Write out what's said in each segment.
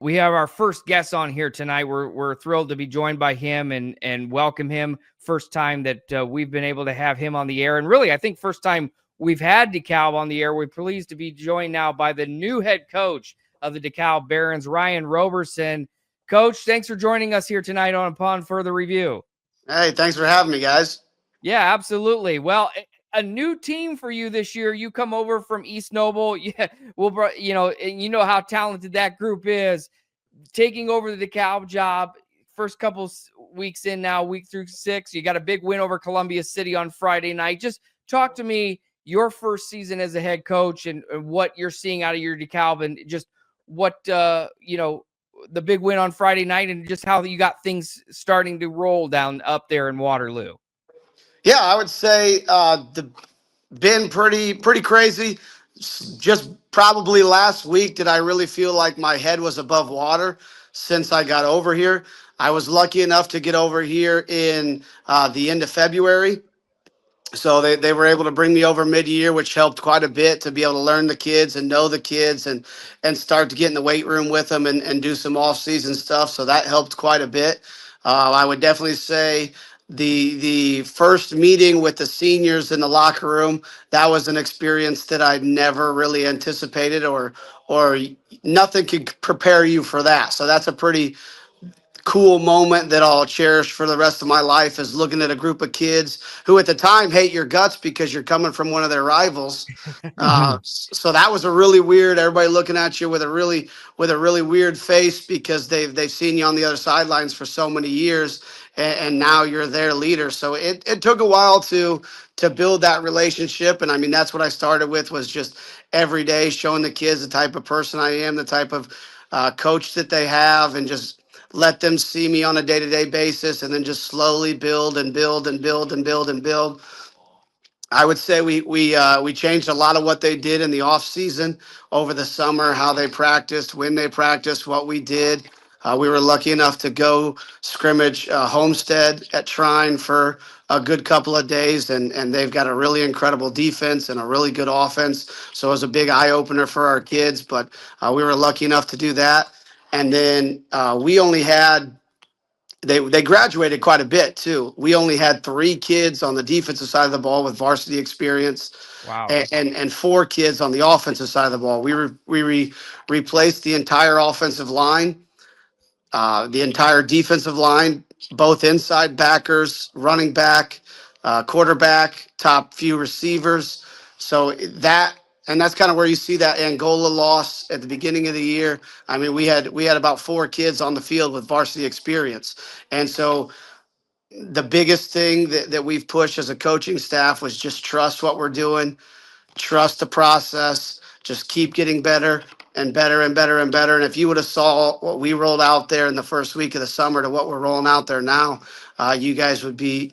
We have our first guest on here tonight. We're thrilled to be joined by him and welcome him. First time that we've been able to have him on the air, and really, I think first time we've had DeKalb on the air. We're pleased to be joined now by the new head coach of the DeKalb Barons, Ryan Robertson. Coach, thanks for joining us here tonight on Upon Further Review. Hey, thanks for having me, guys. Yeah, absolutely. Well, a new team for you this year. You come over from East Noble. Yeah, and you know how talented that group is. Taking over the DeKalb job, first couple weeks in now, week through 6. You got a big win over Columbia City on Friday night. Just talk to me your first season as a head coach and what you're seeing out of your DeKalb and just what the big win on Friday night and just how you got things starting to roll down up there in Waterloo. Yeah, I would say been pretty crazy. Just probably last week did I really feel like my head was above water since I got over here. I was lucky enough to get over here in the end of February. So they were able to bring me over mid-year, which helped quite a bit to be able to learn the kids and know the kids and start to get in the weight room with them and do some off-season stuff. So that helped quite a bit. I would definitely say the first meeting with the seniors in the locker room, that was an experience that I never really anticipated or nothing could prepare you for that. So that's a pretty cool moment that I'll cherish for the rest of my life, is looking at a group of kids who at the time hate your guts because you're coming from one of their rivals. So that was a really weird, everybody looking at you with a really weird face because they've seen you on the other sidelines for so many years, and now you're their leader. So it took a while to build that relationship. And I mean, that's what I started with, was just every day showing the kids the type of person I am, the type of coach that they have, and just let them see me on a day-to-day basis, and then just slowly build and build and build and build and build. I would say we changed a lot of what they did in the off season over the summer, how they practiced, when they practiced, what we did. We were lucky enough to go scrimmage Homestead at Trine for a good couple of days, and they've got a really incredible defense and a really good offense. So it was a big eye opener for our kids, but we were lucky enough to do that. And then we only had they graduated quite a bit too. We only had 3 kids on the defensive side of the ball with varsity experience. Wow. And 4 kids on the offensive side of the ball. We replaced the entire offensive line, the entire defensive line, both inside backers, running back, quarterback, top few receivers. So that's kind of where you see that Angola loss at the beginning of the year. I mean, we had about 4 kids on the field with varsity experience. And so the biggest thing that we've pushed as a coaching staff was just trust what we're doing, trust the process, just keep getting better and better and better and better. And if you would have saw what we rolled out there in the first week of the summer to what we're rolling out there now, you guys would be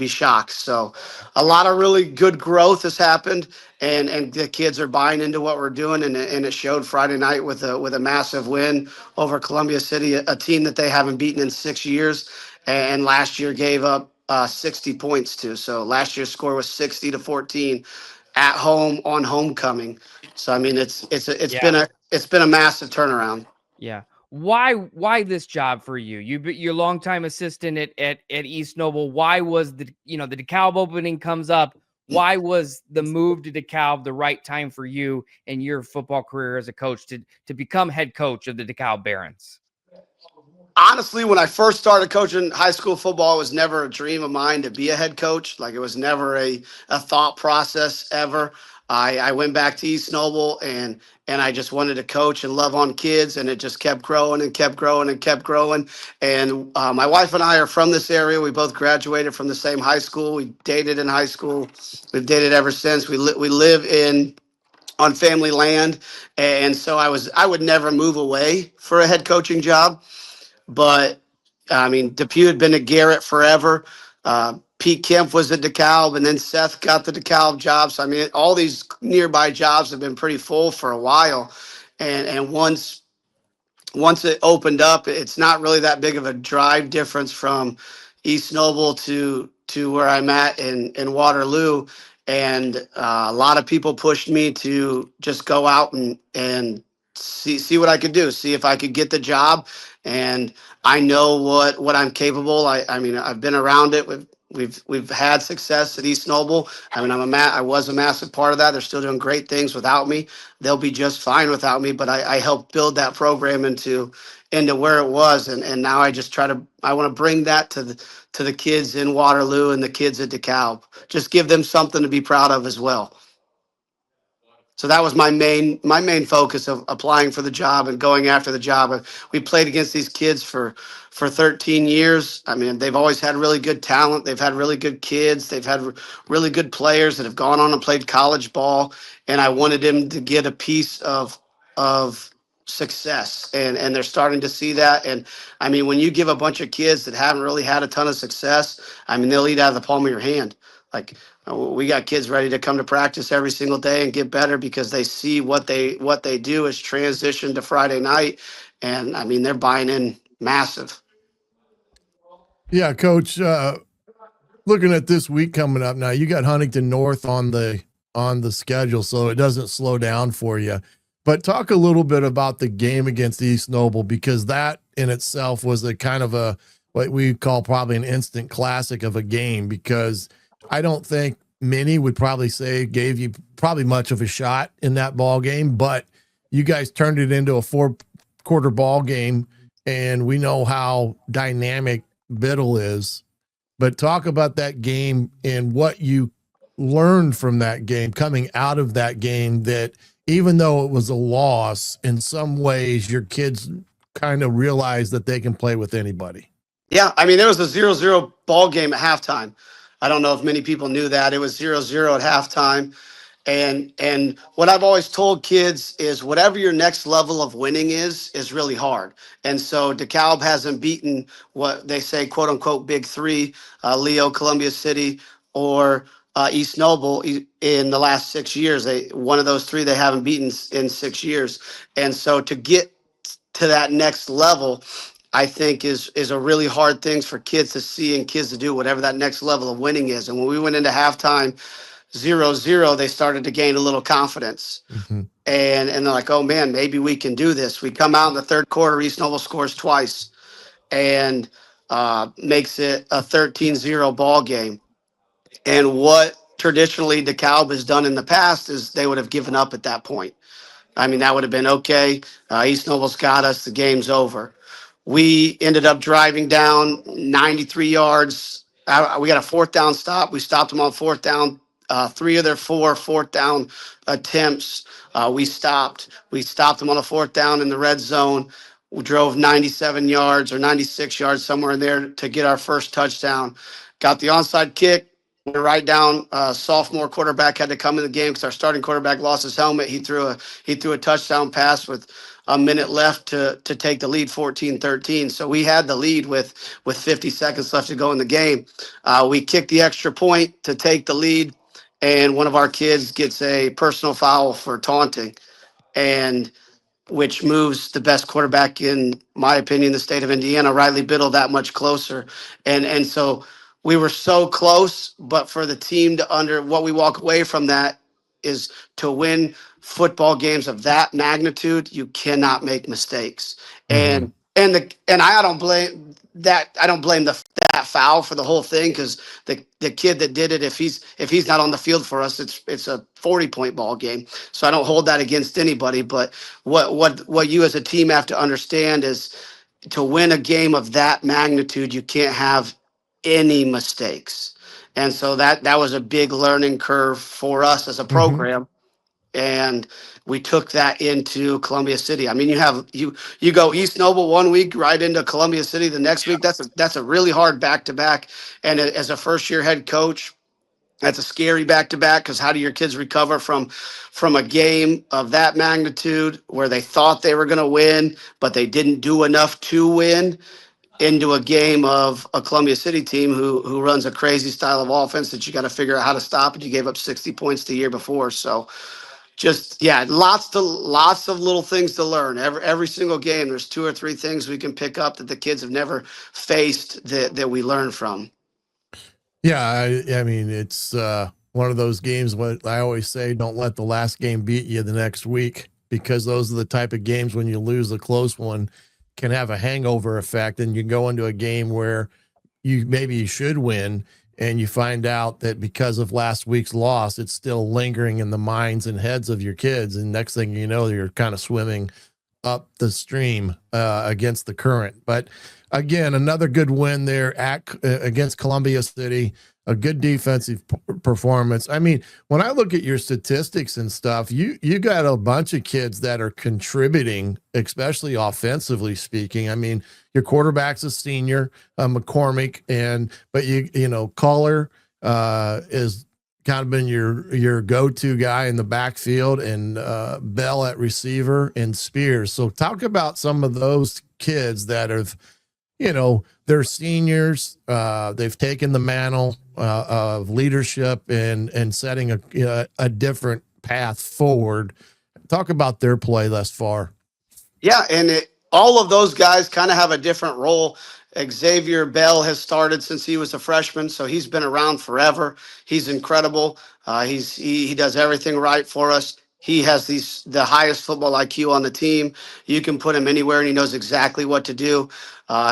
shocked. So a lot of really good growth has happened, and the kids are buying into what we're doing. And it showed Friday night with a massive win over Columbia City, a team that they haven't beaten in 6 years. And last year gave up 60 points to. So last year's score was 60-14 at home on homecoming. So I mean, it's been a massive turnaround. Yeah. Why this job for you? You're a longtime assistant at East Noble. Why was the DeKalb opening comes up? Why was the move to DeKalb the right time for you in your football career as a coach to become head coach of the DeKalb Barons? Honestly, when I first started coaching high school football, it was never a dream of mine to be a head coach. Like, it was never a thought process ever. I went back to East Noble and I just wanted to coach and love on kids, and it just kept growing and kept growing and kept growing. And my wife and I are from this area. We both graduated from the same high school. We dated in high school. We've dated ever since. We live on family land, and so I would never move away for a head coaching job. But I mean, Depew had been at Garrett forever. Pete Kemp was at DeKalb, and then Seth got the DeKalb job. So I mean, all these nearby jobs have been pretty full for a while. And once it opened up, it's not really that big of a drive difference from East Noble to where I'm at in Waterloo. And a lot of people pushed me to just go out and see what I could do, see if I could get the job. And I know what I'm capable. I mean, I've been around it. We've had success at East Noble. I mean, I was a massive part of that. They're still doing great things without me. They'll be just fine without me. But I helped build that program into where it was, and now I want to bring that to the kids in Waterloo and the kids at DeKalb. Just give them something to be proud of as well. So that was my main focus of applying for the job and going after the job. We played against these kids for 13 years. I mean, they've always had really good talent. They've had really good kids. They've had really good players that have gone on and played college ball. And I wanted them to get a piece of success. And they're starting to see that. And I mean, when you give a bunch of kids that haven't really had a ton of success, I mean, they'll eat out of the palm of your hand. Like, we got kids ready to come to practice every single day and get better because they see what they do is transition to Friday night. And I mean, they're buying in massive. Yeah, Coach, looking at this week coming up now, you got Huntington North on the schedule, so it doesn't slow down for you. But talk a little bit about the game against East Noble, because that in itself was a kind of a what we call probably an instant classic of a game, because I don't think many would probably say gave you probably much of a shot in that ball game, but you guys turned it into a 4-quarter ball game, and we know how dynamic Biddle is. But talk about that game and what you learned from that game, coming out of that game, that even though it was a loss, in some ways your kids kind of realized that they can play with anybody. Yeah, I mean, there was a 0-0 ball game at halftime. I don't know if many people knew that. It was 0-0 at halftime. And what I've always told kids is whatever your next level of winning is really hard. And so DeKalb hasn't beaten what they say, quote unquote, big three, Leo, Columbia City, or East Noble in the last 6 years. One of those three they haven't beaten in 6 years. And so to get to that next level, I think is a really hard thing for kids to see and kids to do, whatever that next level of winning is. And when we went into halftime 0-0, they started to gain a little confidence. Mm-hmm. And they're like, oh man, maybe we can do this. We come out in the third quarter, East Noble scores twice and makes it a 13-0 ball game. And what traditionally DeKalb has done in the past is they would have given up at that point. I mean, that would have been okay. East Noble's got us. The game's over. We ended up driving down 93 yards. We got a fourth down stop. We stopped them on fourth down. 3 of their 4 fourth down attempts, we stopped. We stopped them on a fourth down in the red zone. We drove 97 yards or 96 yards, somewhere in there, to get our first touchdown. Got the onside kick. Right down, sophomore quarterback had to come in the game because our starting quarterback lost his helmet. He threw a touchdown pass with a minute left to take the lead, 14-13. So we had the lead with 50 seconds left to go in the game. We kicked the extra point to take the lead, and one of our kids gets a personal foul for taunting, and which moves the best quarterback, in my opinion, the state of Indiana, Riley Biddle, that much closer. And so we were so close, but for the team to what we walk away from that is to win football games of that magnitude, you cannot make mistakes. Mm-hmm. And I don't blame that. I don't blame that foul for the whole thing, because the kid that did it, if he's not on the field for us, it's a 40-point ball game. So I don't hold that against anybody. But what you as a team have to understand is, to win a game of that magnitude, you can't have any mistakes. And so that was a big learning curve for us as a program. Mm-hmm. And we took that into Columbia City. I mean, you go East Noble one week, right into Columbia City the next week. That's a really hard back-to-back. And as a first-year head coach, that's a scary back-to-back, because how do your kids recover from a game of that magnitude where they thought they were going to win, but they didn't do enough to win, into a game of a Columbia City team who runs a crazy style of offense that you got to figure out how to stop, and you gave up 60 points the year before. So just, yeah, lots of little things to learn. Every single game, there's 2 or 3 things we can pick up that the kids have never faced that we learn from. Yeah, I mean, it's one of those games. What I always say, don't let the last game beat you the next week. because those are the type of games when you lose a close one can have a hangover effect, and you go into a game where you should win, and you find out that because of last week's loss, it's still lingering in the minds and heads of your kids. And next thing you know, you're kind of swimming up the stream against the current. But again, another good win there against Columbia City, a good defensive performance. I mean, when I look at your statistics and stuff, you got a bunch of kids that are contributing, especially offensively speaking. I mean, your quarterback's a senior, McCormick, but you know, Caller is kind of been your go-to guy in the backfield, and Bell at receiver, and Spears. So talk about some of those kids that have, you know, they're seniors. They've taken the mantle of leadership and setting a different path forward. Talk about their play thus far. Yeah, and all of those guys kind of have a different role. Xavier Bell has started since he was a freshman, so he's been around forever. He's incredible. He does everything right for us. He has the highest football IQ on the team. You can put him anywhere, and he knows exactly what to do.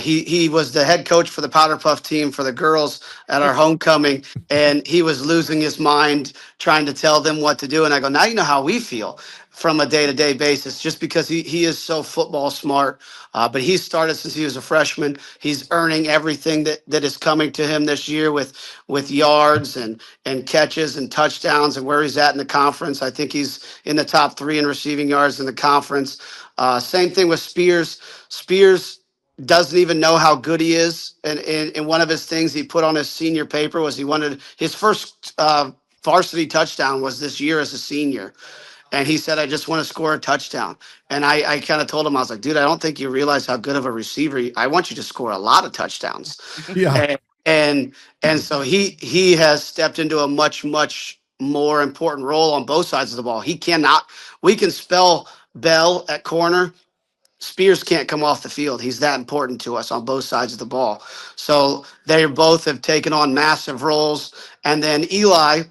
He was the head coach for the Powder Puff team for the girls at our homecoming, and he was losing his mind trying to tell them what to do. And I go, now you know how we feel from a day-to-day basis, just because he is so football smart. But he started since he was a freshman. He's earning everything that is coming to him this year with yards and catches and touchdowns and where he's at in the conference. I think he's in the top 3 in receiving yards in the conference. Same thing with Spears. Spears doesn't even know how good he is. And one of his things he put on his senior paper was he wanted his first varsity touchdown was this year as a senior. And he said, I just want to score a touchdown. And I kind of told him, I was like, dude, I don't think you realize how good of a receiver. I want you to score a lot of touchdowns. Yeah. And so he has stepped into a much, much more important role on both sides of the ball. We can spell Bell at corner. Spears can't come off the field. He's that important to us on both sides of the ball. So they both have taken on massive roles. And then Eli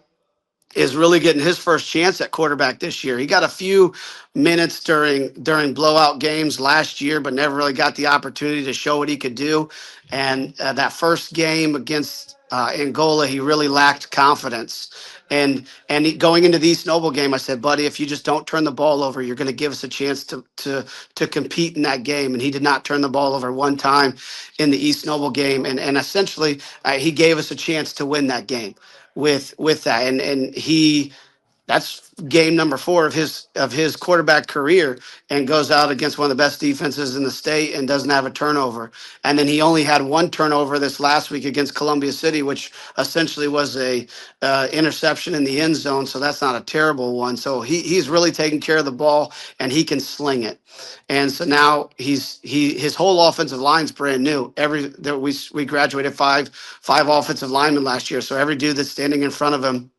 is really getting his first chance at quarterback this year. He got a few minutes during blowout games last year, but never really got the opportunity to show what he could do. And that first game against Angola, he really lacked confidence. And going into the East Noble game, I said, buddy, if you just don't turn the ball over, you're going to give us a chance to compete in that game. And he did not turn the ball over one time in the East Noble game. And essentially, he gave us a chance to win that game with that. And that's game number 4 of his quarterback career, and goes out against one of the best defenses in the state and doesn't have a turnover. And then he only had 1 turnover this last week against Columbia City, which essentially was a interception in the end zone. So that's not a terrible one. So he's really taking care of the ball, and he can sling it. And so now his whole offensive line's brand new. We graduated five offensive linemen last year. So every dude that's standing in front of him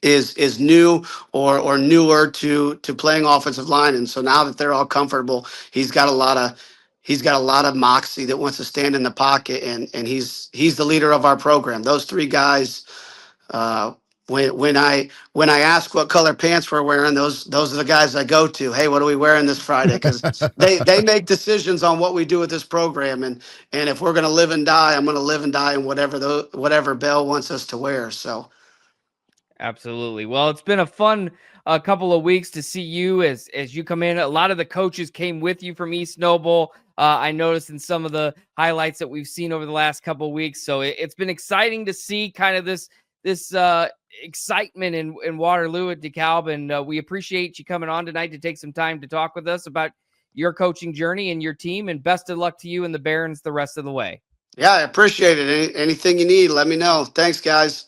is new or newer to playing offensive line. And so now that they're all comfortable, he's got a lot of moxie that wants to stand in the pocket, and he's the leader of our program. Those 3 guys, when I ask what color pants we're wearing, those are the guys I go to. Hey, what are we wearing this Friday? Because they make decisions on what we do with this program, and if we're going to live and die, I'm going to live and die in whatever Bell wants us to wear. So. Absolutely. Well, it's been a fun couple of weeks to see you as you come in. A lot of the coaches came with you from East Noble. I noticed in some of the highlights that we've seen over the last couple of weeks. So it's been exciting to see kind of this excitement in Waterloo at DeKalb. And we appreciate you coming on tonight to take some time to talk with us about your coaching journey and your team. And best of luck to you and the Barons the rest of the way. Yeah, I appreciate it. Anything you need, let me know. Thanks, guys.